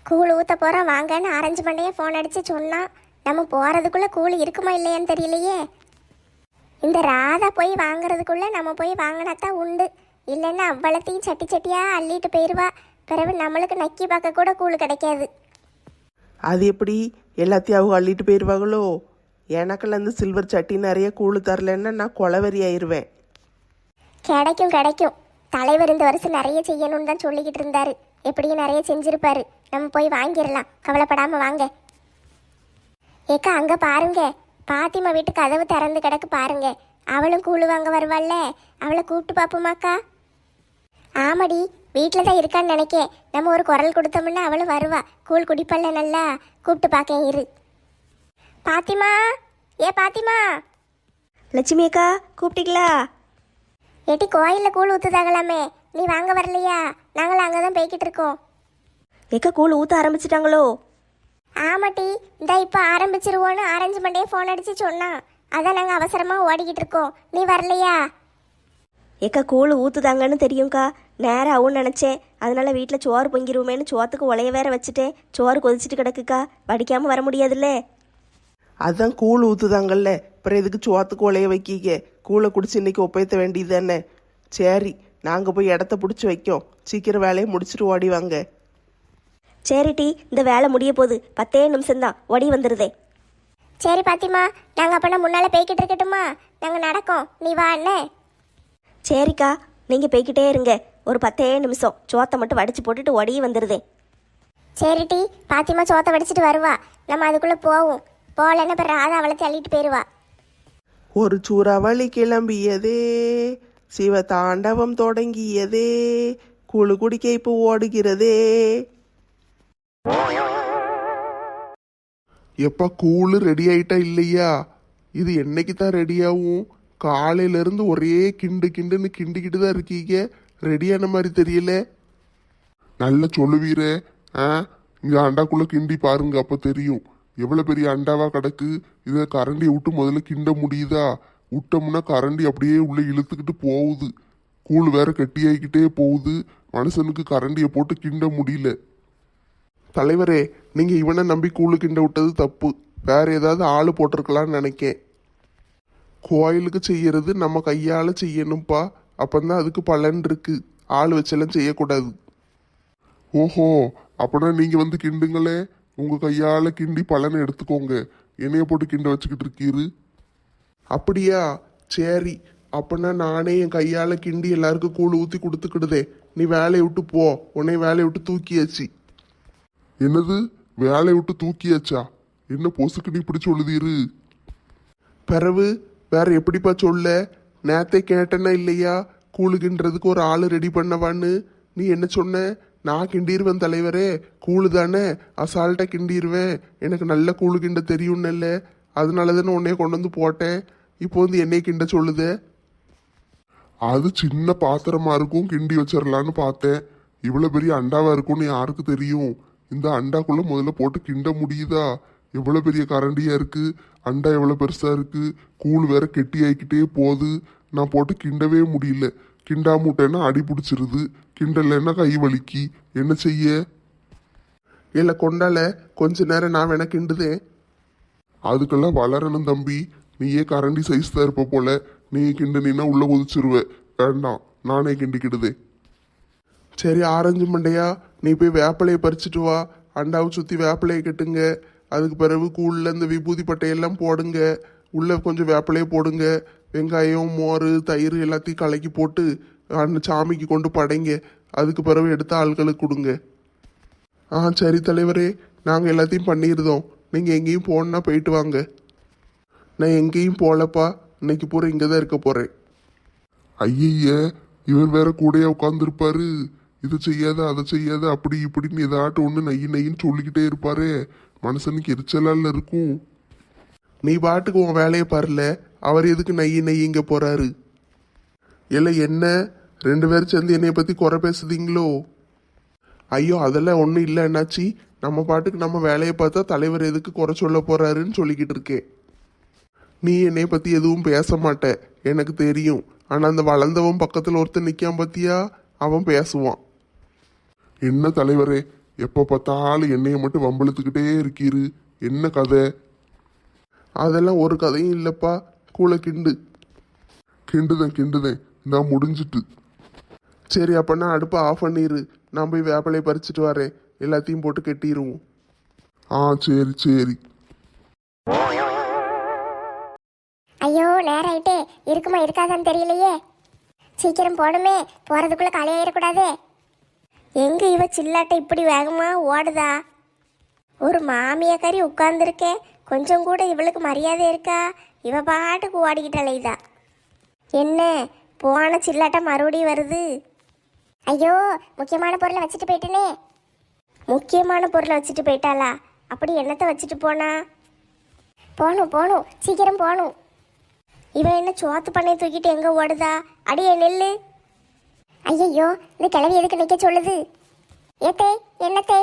கூழ் ஊற்ற போகிறோம் வாங்கன்னு ஆரஞ்சு மண்டையே ஃபோன் அடித்து சொன்னான். நம்ம போகிறதுக்குள்ளே கூழ் இருக்குமா இல்லையான்னு தெரியலையே. இந்த ராதா போய் வாங்குறதுக்குள்ளே நம்ம போய் வாங்கினாத்தான் உண்டு. இல்லைன்னா அவ்வளத்தையும் சட்டி சட்டியாக அள்ளிட்டு போயிடுவா. பிறகு நம்மளுக்கு நக்கி பார்க்க கூட கூழ் கிடைக்காது. அது எப்படி எல்லாத்தையும் அவங்க அள்ளிட்டு போயிடுவாங்களோ? எனக்குள்ள இந்த சில்வர் சட்டி நிறைய கூழ் தரலன்னா நான் கொலவெறி ஆயிடுவேன். கிடைக்கும் கிடைக்கும். தலைவர் இந்த வருஷம் நிறைய செய்யணும்னு தான் சொல்லிக்கிட்டு இருந்தாரு. எப்படியும் நிறைய செஞ்சிருப்பாரு. நம்ம போய் வாங்கிடலாம், கவலைப்படாமல் வாங்க. ஏக்கா அங்கே பாருங்க, பாத்திமா வீட்டு கதவு திறந்து கிடக்கு பாருங்க. அவளும் கூழ் வாங்க வருவாள்ல, அவளை கூப்பிட்டு பார்ப்போமாக்கா? ஆமாடி, வீட்டில் தான் இருக்கான்னு நினைக்கேன். நம்ம ஒரு குரல் கொடுத்தோம்னா அவளும் வருவா. கூழ் குடிப்பல்ல, நல்லா கூப்பிட்டு பார்க்கேன் இரு. பாத்திமா, ஏ பாத்திமா. லட்சுமி அக்கா கூப்பிட்டீங்களா? ஏட்டி கோயிலில் கூழ் ஊற்றுதாங்களாமே, நீ வாங்க வரலையா? நாங்களும் அங்கே தான் போய்கிட்டு இருக்கோம். எக்கா கூழ் ஊற்ற ஆரம்பிச்சிட்டாங்களோ? ஆமாட்டி, இந்த இப்போ ஆரம்பிச்சிருவோன்னு ஆரஞ்சு மண்டையே ஃபோன் அடித்து சொன்னான். அதான் நாங்கள் அவசரமாக ஓடிக்கிட்டு இருக்கோம். நீ வரலையா? எக்கா கூழ் ஊற்றுதாங்கன்னு தெரியும்க்கா. நேரம் ஆகும்னு நினச்சேன். அதனால வீட்டில் சோறு பொங்கிருவோமேனு சோத்துக்கு உலைய வேற வச்சுட்டேன். சோறு கொதிச்சிட்டு கிடக்குக்கா, வடிக்காமல் வர முடியாதுல்ல. அதான் கூழ் ஊற்றுதாங்கல்ல, அப்புறம் எதுக்கு சோத்துக்கு உலைய வைக்கீங்க? கூழை குடிச்சு இன்னைக்கு ஒப்பேற்ற வேண்டியது தானே. சரி, நாங்கள் போய் இடத்த பிடிச்சி வைக்கோம். சீக்கிரம் வேலையை முடிச்சுட்டு ஓடி வாங்க. சரி டி, இந்த வேலை முடிய போகுது. 10 நிமிஷம்தான், ஓடி வந்துடுதே. சரி பாத்திமா, நாங்கள் அப்போனா முன்னால் போய்கிட்டு இருக்கட்டுமா? நாங்கள் நடக்கோம், நீ வா அண்ணே. சரிக்கா, நீங்கள் போய்கிட்டே இருங்க. ஒரு 10 நிமிஷம் சோத்தை மட்டும் வடித்து போட்டுட்டு ஓடி வந்துடுதே. சரிட்டி, பாத்திமா சோத்தை வடிச்சிட்டு வருவா. நம்ம அதுக்குள்ளே போவோம். போகலன்னு இப்போ ராதா அவளை தள்ளிட்டு போயிடுவா. ஒரு சூறாவளி கிளம்பியதே, சிவ தாண்டவம் தொடங்கியதே, கூழு குடிக்க இப்போ ஓடுகிறதே. எப்பா கூழு ரெடி ஆயிட்டா இல்லையா? இது என்னைக்கு தான் ரெடி ஆகும்? காலையிலேருந்து ஒரே கிண்டு கிண்டுன்னு கிண்டிக்கிட்டு தான் இருக்கீங்க. ரெடியான மாதிரி தெரியல. நல்ல சொல்லுவீரே. இங்கே அண்டாக்குள்ளே கிண்டி பாருங்க, அப்போ தெரியும் எவ்வளோ பெரிய அண்டாவா கிடக்கு. இதை கரண்டியை விட்டு முதல்ல கிண்ட முடியுதா? விட்டோம்னா கரண்டி அப்படியே உள்ளே இழுத்துக்கிட்டு போகுது. கூழ் வேற கெட்டியாகிக்கிட்டே போகுது. மனுஷனுக்கு கரண்டியை போட்டு கிண்ட முடியல. தலைவரே, நீங்கள் இவனை நம்பி கூழு கிண்ட விட்டது தப்பு. வேற ஏதாவது ஆள் போட்டிருக்கலான்னு நினைக்கேன். கோயிலுக்கு செய்யறது நம்ம கையால் செய்யணும்ப்பா. அப்பந்தான் அதுக்கு பலன் இருக்கு. ஆள் வச்செல்லாம் செய்யக்கூடாது. ஓஹோ, அப்படின்னா நீங்கள் வந்து கிண்டுங்களே. உங்கள் கையால் கிண்டி பலனை எடுத்துக்கோங்க. என்னைய போட்டு கிண்ட வச்சுக்கிட்டு இருக்கீரு. அப்படியா? சரி, அப்படின்னா நானே என் கையால் கிண்டி எல்லாருக்கும் கூழ் ஊற்றி கொடுத்துக்கிடுதே. நீ வேலையை விட்டு போ. உன்னை வேலையை விட்டு தூக்கியாச்சு. என்னது வேலையை விட்டு தூக்கியாச்சா? என்ன பொசுக்கு நீ இப்படி சொல்லுதீரு? பிறவு வேற எப்படிப்பா சொல்ல? நேத்தை கேட்டனா இல்லையா கூழுகின்றதுக்கு ஒரு ஆள் ரெடி பண்ணவான்னு? நீ என்ன சொன்ன? நான் கிண்டிடுவேன் தலைவரே, கூழு தானே, அசால்ட்டாக கிண்டிடுவேன், எனக்கு நல்ல கூழு கிண்ட தெரியும்னு. அதனால தானே உன்னைய கொண்டு வந்து போட்டேன். இப்போ வந்து என்னைய கிண்ட சொல்லுதே. அது சின்ன பாத்திரமா இருக்கும், கிண்டி வச்சிடலான்னு பார்த்தேன். இவ்வளோ பெரிய அண்டாவா இருக்கும்னு யாருக்கு தெரியும்? இந்த அண்டாக்குள்ள முதல்ல போட்டு கிண்ட முடியுதா? எவ்வளோ பெரிய கரண்டியா இருக்கு, அண்டா எவ்வளோ பெருசா இருக்கு. கூழ் வேற கெட்டி ஆகிக்கிட்டே போகுது. நான் போட்டு கிண்டவே முடியல. கிண்டாமூட்டேன்னா அடி பிடிச்சிருது, கிண்டலைன்னா கை வலிக்கி. என்ன செய்ய? இல்லை கொண்டால, கொஞ்ச நேரம் நான் வேணா கிண்டுதேன். அதுக்கெல்லாம் வளரணும் தம்பி. நீயே கரண்டி சைஸ் தான் இருப்ப போல. நீ கிண்டுனா உள்ள ஒதிச்சிருவ. வேண்டாம், நானே கிண்டிக்கிடுதே. சரி ஆரஞ்சு மண்டையா, நீ போய் வேப்பிலையை பறிச்சுட்டு வா. அண்டாவை சுற்றி வேப்பிலையை கட்டுங்க. அதுக்கு பிறகு கூழில் இந்த விபூதி பட்டையெல்லாம் போடுங்க. உள்ளே கொஞ்சம் வேப்பிலையை போடுங்க. வெங்காயம், மோர், தயிர் எல்லாத்தையும் கலக்கி போட்டு அந்த சாமிக்கு கொண்டு படைங்க. அதுக்கு பிறகு எடுத்து ஆட்களுக்கு கொடுங்க. சரி தலைவரே, நாங்கள் எல்லாத்தையும் பண்ணிடுதோம். நீங்கள் எங்கேயும் போகணுன்னா போயிட்டு வாங்க. நான் எங்கேயும் போகலப்பா, இன்னைக்கு பூரா இங்கே தான் இருக்க போகிறேன். ஐய, இவர் வேற கூடயே உட்காந்துருப்பாரு. இது செய்யாத அதை செய்யாத அப்படி இப்படின்னு ஏதாட்டும் ஒன்று நையின்னு சொல்லிக்கிட்டே இருப்பாரு. மனுஷனுக்கு எரிச்சலால இருக்கும். நீ பாட்டுக்கு உன் வேலையை பாருல. அவர் எதுக்கு நையிங்க போறாரு? இல்லை என்ன 2 பேரும் சேர்ந்து என்னைய பற்றி குறை பேசுதீங்களோ? ஐயோ அதெல்லாம் ஒன்றும் இல்லை என்னாச்சி. நம்ம பாட்டுக்கு நம்ம வேலையை பார்த்தா தலைவர் எதுக்கு குறை சொல்ல போறாருன்னு சொல்லிக்கிட்டு இருக்கேன். நீ என்னைய பற்றி எதுவும் பேச மாட்ட, எனக்கு தெரியும். ஆனால் அந்த வளர்ந்தவன் பக்கத்தில் ஒருத்தர் நிற்கான் பார்த்தியா, அவன் பேசுவான். என்ன தலைவரே, எப்போ பார்த்தாலும் என்னைய மட்டும் வம்பிழுத்துக்கிட்டே இருக்கீரு, என்ன கதை? அதெல்லாம் ஒரு கதையும் இல்லைப்பா. கூழை கிண்டு. கிண்டுதேன் நான் முடிஞ்சிட்டு. சரி, அப்போனா அடுப்பை ஆஃப் பண்ணிடு. நான் போய் வேப்பிலையை பறிச்சுட்டு வரேன். எல்லாத்தையும் போட்டு கெட்டிடுவோம். ஆ சரி. ஐயோ நேரம் ஆயிட்டே, இருக்குமா இருக்காதான்னு தெரியலையே. சீக்கிரம் போடுமே, போறதுக்குள்ள காலையாயிடக்கூடாதே. எங்க இவ சில்லாட்டை இப்படி வேகமா ஓடுதா? ஒரு மாமியாக்காரி உட்கார்ந்துருக்கே, கொஞ்சம் கூட இவளுக்கு மரியாதை இருக்கா? இவ பாட்டுக்கு ஓடிக்கிட்டாளே இதா. என்ன போன சில்லாட்டை மறுபடியும் வருது? ஐயோ முக்கியமான பொருளை வச்சுட்டு போயிட்டேனே. முக்கியமான பொருளை வச்சுட்டு போயிட்டாளா? அப்படி என்னத்தை வச்சுட்டு போனா? போகணும் சீக்கிரம் போகணும். இவன் என்ன சோத்து பண்ணையை தூக்கிட்டு எங்க ஓடுதா? அடியே நெல்லு. ஐயையோ, இந்த கிளவி எதுக்கு நிற்க சொல்லுது? ஏத்தே என்னத்தே?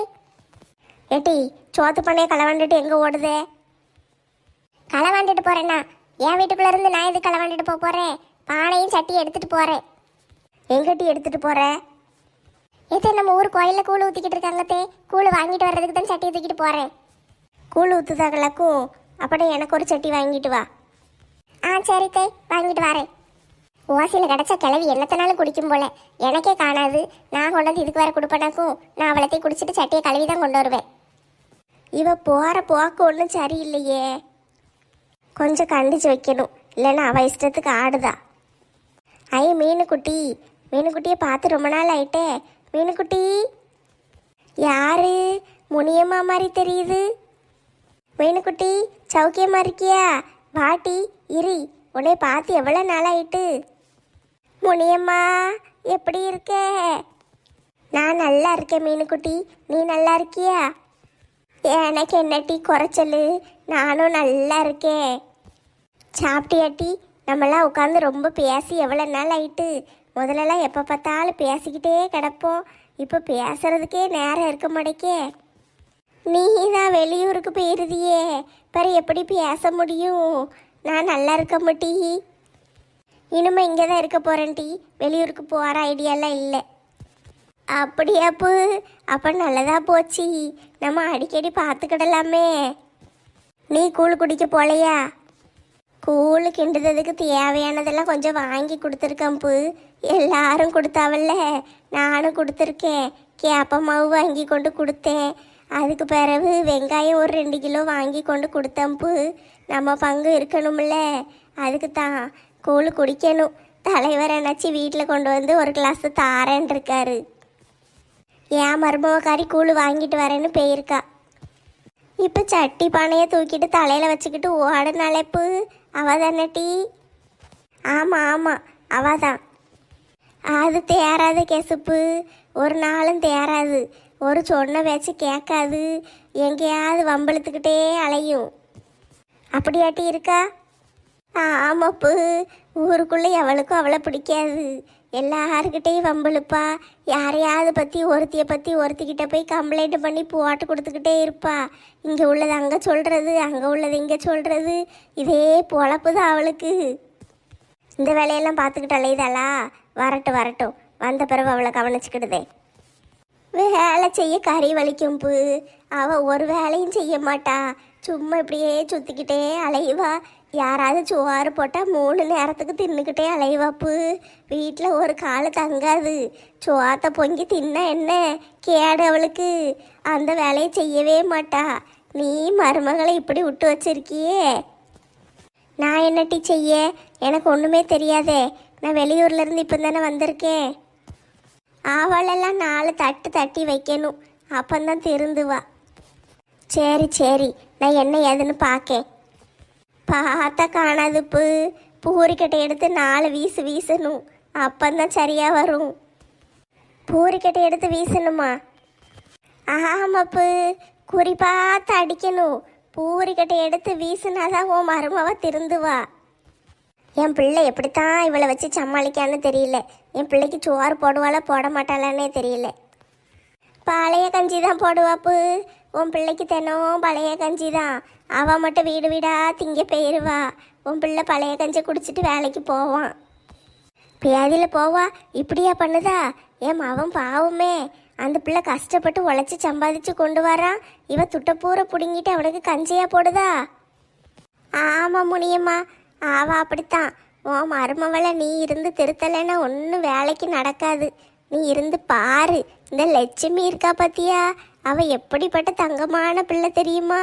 ஏட்டி, சோத்து பண்ணையை களவாண்டுட்டு எங்க ஓடுதே? களவாண்டுட்டு போறேன்னா என் வீட்டுக்குள்ள இருந்து நான் எதுக்கு களவாண்டுட்டு போறேன்? பானையும் சட்டியும் எடுத்துட்டு போறேன். எங்கிட்டி எடுத்துட்டு போற? ஏத்தே, நம்ம ஊர் கோயிலில் கூழ் ஊற்றிக்கிட்டு இருக்காங்கத்தே. கூழ் வாங்கிட்டு வர்றதுக்கு தான் சட்டியை தூக்கிட்டு போறேன். கூழ் ஊற்றுதாங்களாக்கும்? அப்படி எனக்கு ஒரு சட்டி வாங்கிட்டு வா. ஆ சரித்தே, வாங்கிட்டு வரேன். ஓசையில் கிடச்சா கிளவி என்னத்தனாலும் குடிக்கும் போல. எனக்கே காணாது. நான் கொண்டு வந்து இதுக்கு வேற கொடுப்பேனாக்கும். நான் அவளத்தையும் குடிச்சிட்டு சட்டியை கழுவி தான் கொண்டு வருவேன். இவ போகிற போக்கு ஒன்றும் சரியில்லையே. கொஞ்சம் கண்டிச்சு வைக்கணும், இல்லைன்னா அவ இஷ்டத்துக்கு ஆடுதா. மீனுக்குட்டியை பார்த்து ரொம்ப நாள் ஆயிட்டே. மீனுக்குட்டி யாரு? முனியம்மா மாதிரி தெரியுது. மீனுக்குட்டி சௌக்கியமா இருக்கியா? வாட்டி இரி, உன்னை பார்த்து எவ்வளோ நாளாயிட்டு. முனியம்மா எப்படி இருக்க? நான் நல்லா இருக்கேன் மீனுக்குட்டி, நீ நல்லா இருக்கியா? எனக்கு என்னட்டி குறைச்சல், நானும் நல்லா இருக்கேன். சாப்பிட்டியாட்டி? நம்மளாம் உட்காந்து ரொம்ப பேசி எவ்வளோ நாள் ஆயிட்டு. முதல்லலாம் எப்போ பார்த்தாலும் பேசிக்கிட்டே கிடப்போம். இப்போ பேசுறதுக்கே நேரம் இருக்க மாட்டேக்கே. நீ தான் வெளியூருக்கு போயிருதியே, பிற எப்படி பேச முடியும்? நான் நல்லா இருக்க மாட்டி. இனிமே இங்கே தான் இருக்க போகிறேன் டி. வெளியூருக்கு போகிற ஐடியாலாம் இல்லை. அப்படியாப்பு? அப்போ நல்லதா போச்சு. நம்ம அடிக்கடி பார்த்துக்கிடலாமே. நீ கூழ் குடிக்க போலையா? கூழ் கிண்டுறதுக்கு தேவையானதெல்லாம் கொஞ்சம் வாங்கி கொடுத்துருக்கம்பு. எல்லாரும் கொடுத்தாவல்ல, நானும் கொடுத்துருக்கேன். கேப்ப மாவு வாங்கி கொண்டு கொடுத்தேன். அதுக்கு பிறகு வெங்காயம் ஒரு 2 கிலோ வாங்கி கொண்டு கொடுத்தம்பு. நம்ம பங்கு இருக்கணும்ல, அதுக்கு தான். கூழ் குடிக்கணும். தலைவர் என்னாச்சு வீட்டில் கொண்டு வந்து ஒரு கிளாஸ் தாரேன் இருக்காரு. என் மருமகக்காரி கூழ் வாங்கிட்டு வரேன்னு போயிருக்கா. இப்போ சட்டி பானையை தூக்கிட்டு தலையில் வச்சுக்கிட்டு ஓடனாலேப்பு அவ தானே டி? ஆமாம் அவ தான். அது தேராது கெசுப்பு, ஒரு நாளும் தேராது. ஒரு சொன்ன பேச்சு கேட்காது, எங்கேயாவது வம்பளுத்துக்கிட்டே அலையும். அப்படியாட்டி இருக்கா? ஆமாப்பு, ஊருக்குள்ளே எவளுக்கும் அவளை பிடிக்காது. எல்லாருக்கிட்டையும் வம்பளுப்பா. யாரையாவது பற்றி ஒருத்திக்கிட்ட போய் கம்ப்ளைண்ட் பண்ணி போட்டு கொடுத்துக்கிட்டே இருப்பா. இங்கே உள்ளது அங்கே சொல்கிறது, அங்கே உள்ளது இங்கே சொல்கிறது. இதே பொழப்பு தான் அவளுக்கு. இந்த வேலையெல்லாம் பார்த்துக்கிட்டு அலையுதாளா? வரட்டும், வந்த பிறகு அவளை கவனிச்சுக்கிடுதே. வேலை செய்ய கறி வலிக்கும்பு. அவள் ஒரு வேலையும் செய்ய மாட்டா. சும்மா இப்படியே சுற்றிக்கிட்டே அலைவா. யாராவது சோறு போட்டால் 3 நேரத்துக்கு தின்னுக்கிட்டே அலைவாப்பு. வீட்டில் ஒரு கால் தங்காது. சோத்தை பொங்கி தின்னா என்ன கேடு அவளுக்கு. அந்த வேலையை செய்யவே மாட்டா. நீ மருமகளை இப்படி விட்டு வச்சிருக்கியே. நான் என்னட்டி செய்ய? எனக்கு ஒன்றுமே தெரியாதே. நான் வெளியூர்லேருந்து இப்போ தானே வந்திருக்கேன். அவளெல்லாம் 4 தட்டு தட்டி வைக்கணும், அப்பந்தான் திருந்துவா. சரி, நான் என்ன ஏதுன்னு பார்க்கேன். பார்த்தா காணாதுப்பு. பூரிக்கட்டை எடுத்து 4 வீசணும், அப்பந்தான் சரியாக வரும். பூரிக்கட்டை எடுத்து வீசணுமா? ஆமாப்பு, குறி பார்த்து அடிக்கணும். பூரிக்கட்டை எடுத்து வீசினாதான் உன் மருமவ திருந்துவா. என் பிள்ளை எப்படித்தான் இவளை வச்சு சமாளிக்கான்னு தெரியல. என் பிள்ளைக்கு சோறு போடுவாளா போட மாட்டாளான்னே தெரியல. பழைய கஞ்சி தான் போடுவாப்பு. உன் பிள்ளைக்கு தினம் பழைய கஞ்சி தான். அவள் மட்டும் வீடு வீடாக திங்க போயிடுவா. உன் பிள்ளை பழைய கஞ்சி குடிச்சிட்டு வேலைக்கு போவான். பேதியில் போவா. இப்படியா பண்ணுதா? என் மவன் பாவமே. அந்த பிள்ளை கஷ்டப்பட்டு உழைச்சி சம்பாதிச்சு கொண்டு வரான், இவ துட்ட பூரை பிடுங்கிட்டு அவனுக்கு கஞ்சியா போடுதா? ஆமா முனியம்மா, அவ அப்படித்தான். உன் மருமவளை நீ இருந்து திருத்தலைன்னா ஒன்றும் வேலைக்கு நடக்காது. நீ இருந்து பாரு. இந்த லட்சுமி இருக்கா பாத்தியா, அவ எப்படிப்பட்ட தங்கமான பிள்ளை தெரியுமா?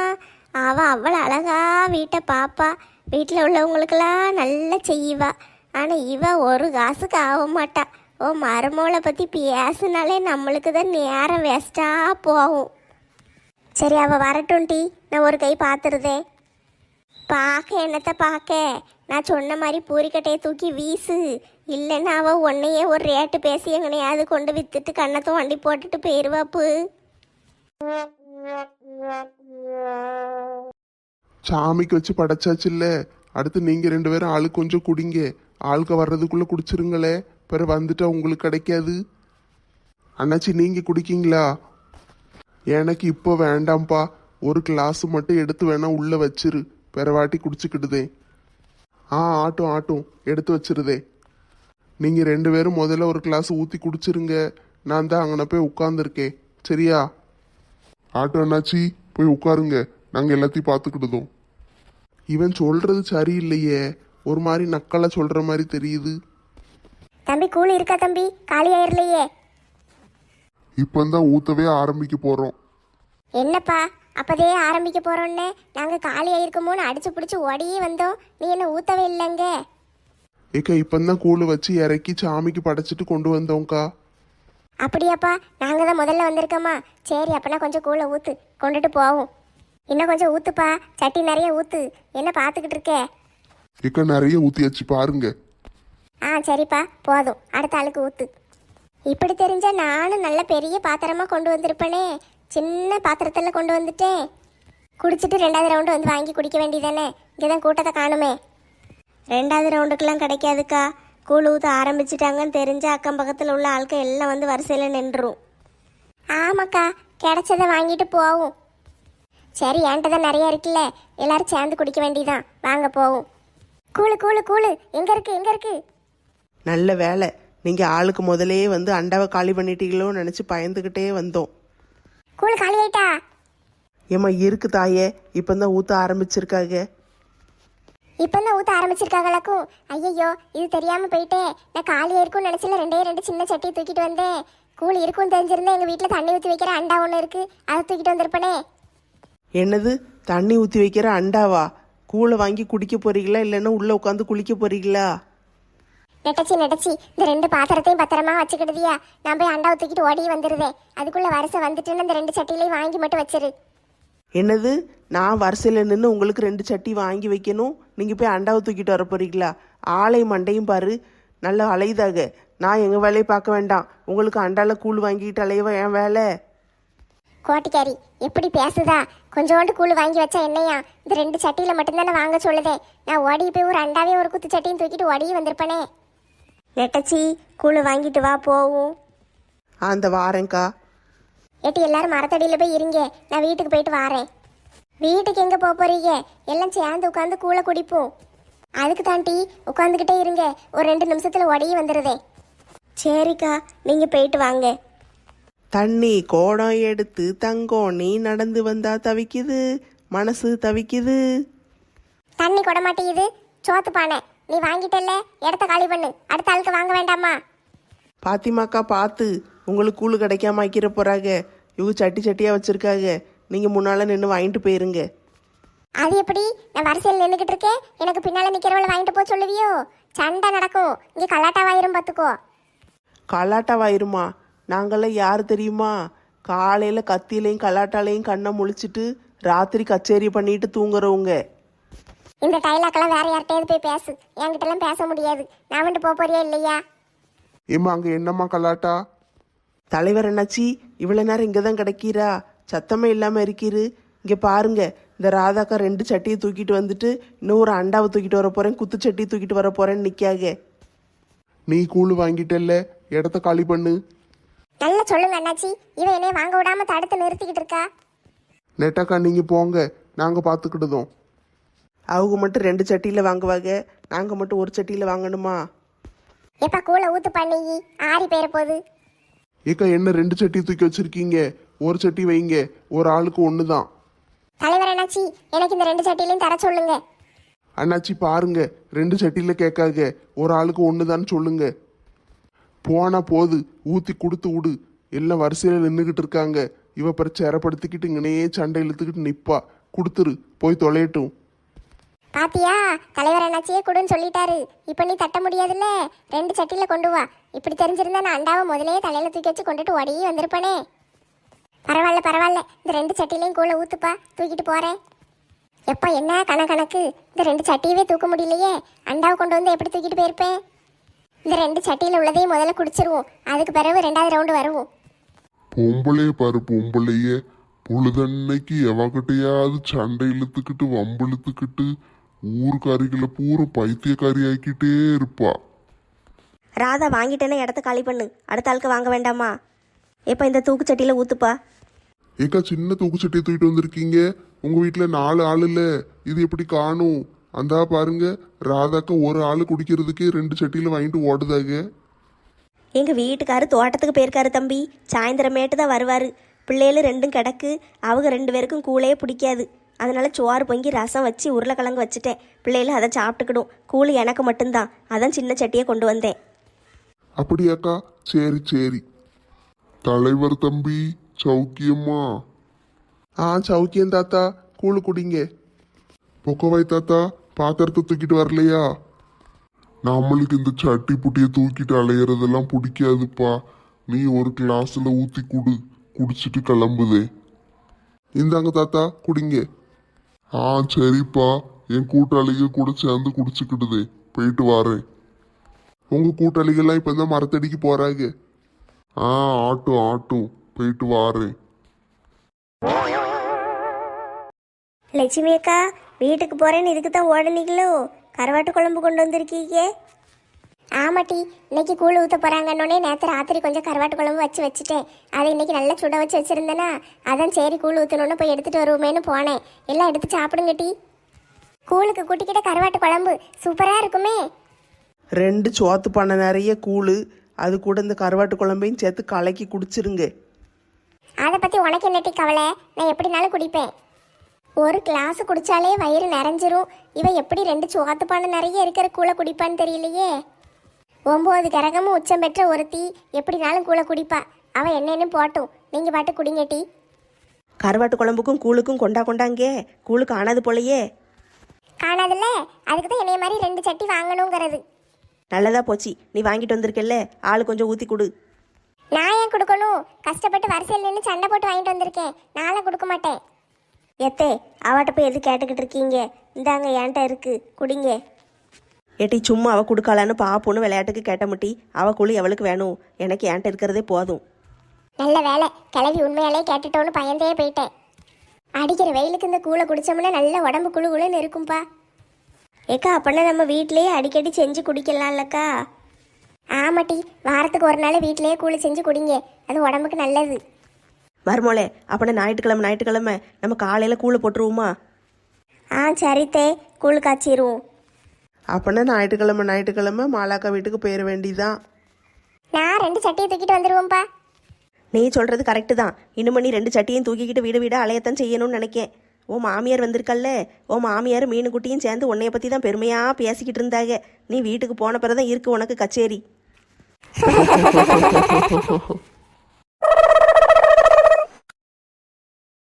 அவ அவ்வளோ அழகா வீட்டை பாப்பா, வீட்டில் உள்ளவங்களுக்கெல்லாம் நல்லா செய்வா. ஆனால் இவ ஒரு காசுக்கு ஆக மாட்டா. ஓ மருமவளை பற்றி பேசுனாலே நம்மளுக்கு தான் நேரம் வேஸ்ட்டாக போகும். சரி அவள் வரட்டும் டி, நான் ஒரு கை பார்த்துருதேன். பார்க்க என்னத்தை பார்க்க, நான் சொன்ன மாதிரி பூரிக்கட்டையை தூக்கி வீசு. இல்லைன்னா அவள் உன்னையே ஒரு ரேட்டு பேசி எங்கனையாவது கொண்டு விற்றுட்டு கண்ணத்தை வண்டி போட்டுட்டு போயிடுவாப்பு. சாமிக்கு வச்சு படைச்சாச்சுல்ல, அடுத்து நீங்க 2 பேரும் ஆளு கொஞ்சம் குடிங்க. ஆளுக்க வர்றதுக்குள்ள குடிச்சிருங்களே, பிறகு வந்துட்டா உங்களுக்கு கிடைக்காது. அண்ணாச்சி நீங்க குடிக்கீங்களா? எனக்கு இப்போ வேண்டாம்ப்பா, ஒரு கிளாஸ் மட்டும் எடுத்து வேணா உள்ள வச்சிரு, பிறவாட்டி குடிச்சுக்கிடுதே. ஆட்டும் ஆட்டும், எடுத்து வச்சிருதே. நீங்க 2 பேரும் முதல்ல ஒரு கிளாஸ் ஊத்தி குடிச்சிருங்க, நான் தான் அங்கன போய் உட்கார்ந்துருக்கேன். சரியா? ஆட்டும் அண்ணாச்சி, போய் உட்காருங்க, நாங்க எல்லாத்தையும் பார்த்துக்கிடுதோம். இவன் சொல்றது சரியில்லையே, ஒரு மாதிரி நக்கலா சொல்ற மாதிரி தெரியுது. தம்பி கூலி இருக்கா தம்பி? காலி ஆயிரலையே. இப்பந்தான் ஊத்தவே ஆரம்பிக்க போறோம். என்னப்பா அப்பதே ஆரம்பிக்க போறோன்னே நாங்கள் காலி ஆயிருக்கோமோன்னு அடிச்சு பிடிச்சி ஓடியே வந்தோம், நீ என்ன ஊத்தவே இல்லைங்க? ஏக்கா இப்பந்தான் கூழு வச்சு இறக்கி சாமிக்கு படைச்சிட்டு கொண்டு வந்தோம்க்கா. அப்படியாப்பா, நாங்கள் தான் முதல்ல வந்திருக்கோமா? சரி அப்பனா கொஞ்சம் கூழ ஊத்து, கொண்டுட்டு போவோம். இன்னும் கொஞ்சம் ஊத்துப்பா, சட்டி நிறைய ஊத்து. என்ன பார்த்துக்கிட்டு இருக்கே? ஏக்கா நிறைய ஊத்தியாச்சு பாருங்க. சரிப்பா போதும், அடுத்த ஆளுக்கு ஊத்து. இப்படி தெரிஞ்சா நானும் நல்ல பெரிய பாத்திரமா கொண்டு வந்திருப்பேனே, சின்ன பாத்திரத்தில் கொண்டு வந்துட்டேன். குடிச்சிட்டு 2வது ரவுண்டு வந்து வாங்கி குடிக்க வேண்டியதானே? இங்கே தான் கூட்டத்தை காணுமே. 2வது ரவுண்டுக்கெல்லாம் கிடைக்காதுக்கா. கூழ் ஊற்ற ஆரம்பிச்சிட்டாங்கன்னு தெரிஞ்ச அக்கம் பக்கத்தில் உள்ள ஆட்கள் எல்லாம் வந்து வரிசையில் நின்றுரும். ஆமாக்கா, கிடைச்சதை வாங்கிட்டு போவோம். சரி என்கிட்ட தான் நிறைய இருக்குல்ல, எல்லாரும் சேர்ந்து குடிக்க வேண்டியதான், வாங்க போவோம். கூழு கூழு கூழு எங்கே இருக்கு எங்கே இருக்கு? நல்ல வேலை, நீங்கள் ஆளுக்கு முதலே வந்து அண்டாவை காலி பண்ணிட்டீங்களோன்னு நினச்சி பயந்துக்கிட்டே வந்தோம். கூழு காலி ஆயிட்டா? ஏம்மா இருக்கு தாயே, இப்போ தான் ஊற்ற ஆரம்பிச்சிருக்காங்க. இப்போதான் ஊற்ற ஆரம்பிச்சிருக்காங்களாக்கும். ஐயையோ, இது தெரியாமல் போயிட்டே. நான் காலியாக இருக்கும்னு நினச்சில 2 சின்ன சட்டியை தூக்கிட்டு வந்தேன். கூழ் இருக்கும்னு தெரிஞ்சிருந்தேன், எங்கள் வீட்டில் தண்ணி ஊற்றி வைக்கிற அண்டா ஒன்று இருக்குது, அதை தூக்கிட்டு வந்திருப்பேனே. என்னது தண்ணி ஊற்றி வைக்கிற அண்டாவா? கூழை வாங்கி குடிக்க போறீங்களா இல்லைன்னா உள்ளே உட்காந்து குளிக்க போறீங்களா? நெட்டச்சி இந்த 2 பாத்திரத்தையும் பத்திரமா வச்சுக்கிடுதியா? நான் போய் அண்டாவை தூக்கிட்டு ஓடி வந்துடுதேன். அதுக்குள்ளே வருஷம் வந்துட்டுன்னு அந்த 2 சட்டிலையும் வாங்கி மட்டும் வச்சிரு. என்னது நான் வரிசையில் நின்று உங்களுக்கு 2 சட்டி வாங்கி வைக்கணும், நீங்கள் போய் அண்டாவை தூக்கிட்டு வர போறீங்களா? ஆளை மண்டையும் பாரு, நல்லா அலையுதாக. நான் எங்கள் வேலையை பார்க்க வேண்டாம், உங்களுக்கு அண்டால கூழ் வாங்கிட்டு அலையவா என் வேலை? கோட்டிக்காரி எப்படி பேசுதா? கொஞ்சோண்டு கூழ் வாங்கி வச்சா என்னையா? இந்த 2 சட்டியில் மட்டும்தானே வாங்க சொல்லுதே. நான் ஓடி போய் ஒரு அண்டாவே ஒரு குத்து சட்டியும் தூக்கிட்டு ஓடி வந்திருப்பேனே. நெட்டச்சி கூழ் வாங்கிட்டு வா போவும். அந்த வாரேங்க்கா. ஏட்டி எல்லாரும் மரத்தடியில் போய் இருங்க, நான் வீட்டுக்கு போயிட்டு வாரேன். வீட்டுக்கு எங்கே போக போறீங்க? எல்லாம் சேர்ந்து உட்காந்து கூழ குடிப்போம். அதுக்கு தாண்டி உட்காந்துக்கிட்டே இருங்க, ஒரு 2 நிமிஷத்தில் ஓடி வந்துடுதே. சரிக்கா, நீங்கள் போயிட்டு வாங்க. தண்ணி கோடம் எடுத்து தங்கம் நீ நடந்து வந்தா தவிக்குது, மனசு தவிக்குது. தண்ணி கொட மாட்டேங்குது, சோத்து பானை நீ வாங்கிட்டல்ல, இடத்த காலி பண்ணு, அடுத்த ஆளுக்கு வாங்க வேண்டாமா? பாத்திமாக்கா பார்த்து, உங்களுக்கு கூழ் கிடைக்காம ஆக்கிற போறாங்க. இவங்க சட்டி சட்டியாக வச்சுருக்காங்க, நீங்கள் முன்னால் நின்று வாங்கிட்டு போயிருங்க. அது எப்படி? நான் வரிசையில் நின்றுக்கிட்டு இருக்கேன், எனக்கு பின்னால் நிற்கிறவளை வாங்கிட்டு போக சொல்லுவியோ? சண்டை நடக்கும், இங்கே கலாட்டாவாயிரும் பார்த்துக்கோ. கலாட்டாவாயிருமா? நாங்களாம் யார் தெரியுமா? காலையில் கத்தியிலையும் கலாட்டாலையும் கண்ணை முழிச்சிட்டு ராத்திரி கச்சேரி பண்ணிட்டு தூங்குறவங்க. இந்த டைலாக்கெல்லாம் வேற யார்கிட்டயாவது போய் பேசு, என்கிட்டலாம் பேச முடியாது. நான் வந்துட்டு போக போறியா இல்லையா? ஏம்மா அங்க என்னம்மா கலாட்டா? தலைவர் என்னாச்சி இவ்வளோ நேரம் இங்கே தான் கிடைக்கிறா, சத்தமே இல்லாமல் இருக்கிறு. இங்கே பாருங்க, இந்த ராதாக்கா 2 சட்டியை தூக்கிட்டு வந்துட்டு இன்னும் ஒரு அண்டாவை தூக்கிட்டு வர போகிறேன், குத்து சட்டி தூக்கிட்டு வர போகிறேன்னு நிற்காக. நீ கூழ் வாங்கிட்டல்ல, இடத்த காலி பண்ணு. நல்லா சொல்லுங்க அண்ணாச்சி, இவன் என்னைய வாங்க விடாம தடுத்து நிறுத்திக்கிட்டு இருக்கா. நெட்டாக்கா நீங்க போங்க, நாங்க பாத்துக்கிடுதோம். அவங்க மட்டும் 2 சட்டியில் வாங்குவாங்க, நாங்கள் மட்டும் ஒரு சட்டியில் வாங்கணுமா? எப்பா கூழ ஊத்து பண்ணி ஆறி பேர போகுது. ஏக்கா என்ன 2 சட்டி தூக்கி வச்சிருக்கீங்க? ஒரு சட்டி வைங்க, ஒரு ஆளுக்கு ஒன்று தான். தலைவர் அண்ணாச்சி, எனக்கு இந்த 2 சட்டிலையும் தர சொல்லுங்க. அண்ணாச்சி பாருங்க, 2 சட்டியில கேட்காக, ஒரு ஆளுக்கு ஒன்று தான் சொல்லுங்க. போனா போது, ஊற்றி கொடுத்து விடு. எல்லாம் வரிசையில் நின்றுக்கிட்டு இருக்காங்க. இவ பிற சேரப்படுத்திக்கிட்டு இங்கனையே சண்டை இழுத்துக்கிட்டு நிப்பா. கொடுத்துரு, போய் தொலையட்டும். பாத்தியா, தலைவர் அண்ணாச்சியே கொடுன்னு சொல்லிட்டாரு. இப்போ நீ தட்ட முடியாதுல்ல, 2 சட்டியில கொண்டு வா. இப்படி தெரிஞ்சிருந்தா நான் அண்டாவை முதலே தலையில தூக்கி வச்சு கொண்டுட்டு ஓடியே வந்திருப்பேனே. பரவாயில்ல பரவாயில்ல, இந்த 2 சட்டிலையும் கூழ ஊத்துப்பா, தூக்கிட்டு போறேன். எப்போ என்ன கணக்கு, இந்த 2 சட்டியவே தூக்க முடியலையே. அண்டாவை கொண்டு வந்து எப்படி தூக்கிட்டு போயிருப்பேன்? இந்த 2 சட்டியில் உள்ளதையும் முதல்ல குடிச்சிருவோம், அதுக்கு பிறகு 2வது ரவுண்டு வருவோம். பொம்பளைய பாரு, பொம்பளைய பொழுதன்னைக்கு எவகிட்டையாவது சண்டை இழுத்துக்கிட்டு வம்பு இழுத்துக்கிட்டு ஊருக்காரிகளை பூரா பைத்தியக்காரி ஆக்கிட்டே இருப்பா. ராதா வாங்கிட்டேன்னா இடத்த காலி பண்ணு, அடுத்த ஆளுக்கு வாங்க வேண்டாமா? எப்போ இந்த தூக்குச்சட்டியில் ஊற்றுப்பா. ஏக்கா சின்ன தூக்குச்சட்டியை தூக்கிட்டு வந்திருக்கீங்க. உங்க வீட்டுல 4 ஆள் இல்ல, இது எப்படி காணும்? அந்தா பாருங்க, ராதாக்கா ஒரு ஆளு குடிக்கிறதுக்கே 2 சட்டியில வாங்கிட்டு ஓடுதாங்க. எங்கள் வீட்டுக்காரு தோட்டத்துக்கு போயிருக்காரு தம்பி, சாயந்தரமேட்டு தான் வருவார். பிள்ளைகள் 2 கிடக்கு, அவங்க 2 பேருக்கும் கூழையே பிடிக்காது. அதனால சோறு பொங்கி ரசம் வச்சு உருளைக்கிழங்கு வச்சுட்டேன். பிள்ளைகள் அதை சாப்பிட்டுக்கிடும். கூழ் எனக்கு மட்டும்தான், அதான் சின்ன சட்டியை கொண்டு வந்தேன். அப்படியாக்கா, சரி சரி. தலைவர் தம்பி சௌக்கியமா? சௌக்கியம் தாத்தா. கூழு குடிங்க. பொக்கவாய் தாத்தா, பாத்திரத்தை தூக்கிட்டு வரலையா? நம்மளுக்கு இந்த சட்டி புட்டியை தூக்கிட்டு அலையிறதெல்லாம் பிடிக்காதுப்பா. நீ ஒரு கிளாஸ்ல ஊத்தி குடு, குடிச்சிட்டு கிளம்புதே. இந்தாங்க தாத்தா, குடிங்க. சரிப்பா, என் கூட்டாளிக கூட சேர்ந்து குடிச்சுக்கிடுதே. போயிட்டு வாரேன். உங்க கூட்டாளிகள்லாம் இப்ப தான் மரத்தடிக்கு போறாங்க. ஆட்டும் ஆட்டும், போயிட்டு வாரேன். லட்சுமி அக்கா, வீட்டுக்கு போறேன்னு இதுக்கு தான் ஓடனீங்களோ? கருவாட்டு குழம்பு கொண்டு வந்திருக்கீங்க. ஆமாட்டி, இன்னைக்கு கூழ் ஊற்ற போறாங்கன்னொடனே நேற்று ராத்திரி கொஞ்சம் கருவாட்டு குழம்பு வச்சுட்டேன். அதை இன்னைக்கு நல்லா சுட வச்சு வச்சிருந்தேனா, அதான் சரி கூழ் ஊற்றணுன்னு போய் எடுத்துட்டு வருவோமேனு போனேன். எல்லாம் எடுத்து சாப்பிடுங்க டி. கூழுக்கு கூட்டிக்கிட்ட கருவாட்டு குழம்பு சூப்பரா இருக்குமே. 2 சோத்து பண்ண நிறைய கூழு, அது கூட இந்த கருவாட்டு குழம்பையும் சேர்த்து கலக்கி குடிச்சிருங்க. அதை பத்தி உனக்கு என்னட்டி கவலை? நான் எப்படினாலும் குடிப்பேன். ஒரு கிளாஸ் குடிச்சாலே வயிறு நிறைஞ்சிரும். இவ எப்படி 2 சோத்து பானை நிறைய இருக்கிற கூழ குடிப்பான்னு தெரியலையே. 9 கரகமும் உச்சம் பெற்ற ஒருத்தி எப்படினாலும் கூழ குடிப்பா. அவ என்னன்னு போட்டும், நீங்க பாட்டு குடிங்க டி. கருவாட்டு குழம்புக்கும் கூழுக்கும் கொண்டாங்கே, கூழு காணாது போலையே. காணாதுல்ல, அதுக்கு தான் என்னைய மாதிரி 2 சட்டி வாங்கணுங்கிறது. நல்லதா போச்சு, நீ வாங்கிட்டு வந்திருக்கல்ல, ஆளு கொஞ்சம் ஊற்றி கொடு. நான் ஏன் கொடுக்கணும்? கஷ்டப்பட்டு வரிசையில் நின்று சண்டை போட்டு வாங்கிட்டு வந்திருக்கேன். நாளை கொடுக்க மாட்டேன். எத்தே, அவட்ட போய் எது கேட்டுக்கிட்டு இருக்கீங்க? இந்தாங்க, என்கிட்ட இருக்கு, குடிங்க. ஏட்டி சும்மா அவள் கொடுக்கலான்னு பாப்போன்னு விளையாட்டுக்கு கேட்ட முட்டி. அவள் கூழு எவளுக்கு வேணும், எனக்கு என்கிட்ட இருக்கிறதே போதும். நல்ல வேலை, கிளவி உண்மையாலே கேட்டுட்டோன்னு பயந்தே போயிட்டேன். அடிக்கிற வெயிலுக்கு இந்த கூழை குடிச்சோம்னா நல்ல உடம்பு குழு குழுன்னு இருக்கும்பா. ஏக்கா, அப்படின்னா நம்ம வீட்டிலேயே அடிக்கடி செஞ்சு குடிக்கலாம்லக்கா? ஆமாட்டி, வாரத்துக்கு ஒரு நாள் வீட்டிலேயே கூழ் செஞ்சு குடிங்க, அது உடம்புக்கு நல்லது. மருமோளே, அப்படின்னா ஞாயிற்றுக்கிழமை நம்ம காலையில் கூழை போட்டுருவோமா? சரித்தே, கூழ் காய்ச்சிருவோம். அப்போனா ஞாயிற்றுக்கிழமை மாலாக்கா வீட்டுக்கு போயிட வேண்டியதான். நான் 2 சட்டியை தூக்கிட்டு வந்துடுவோம்ப்பா. நீ சொல்கிறது கரெக்டு தான். இன்னும் நீ 2 சட்டியும் தூக்கிக்கிட்டு வீடு வீடாக அலையத்தான் செய்யணும்னு நினைக்கேன். ஓ மாமியார் வந்திருக்கல்ல, ஓ மாமியார் மீன் குட்டியும் சேர்ந்து உன்னைய பற்றி தான் பெருமையாக பேசிக்கிட்டு இருந்தாங்க. நீ வீட்டுக்கு போன பிறகு தான் இருக்கு உனக்கு கச்சேரி.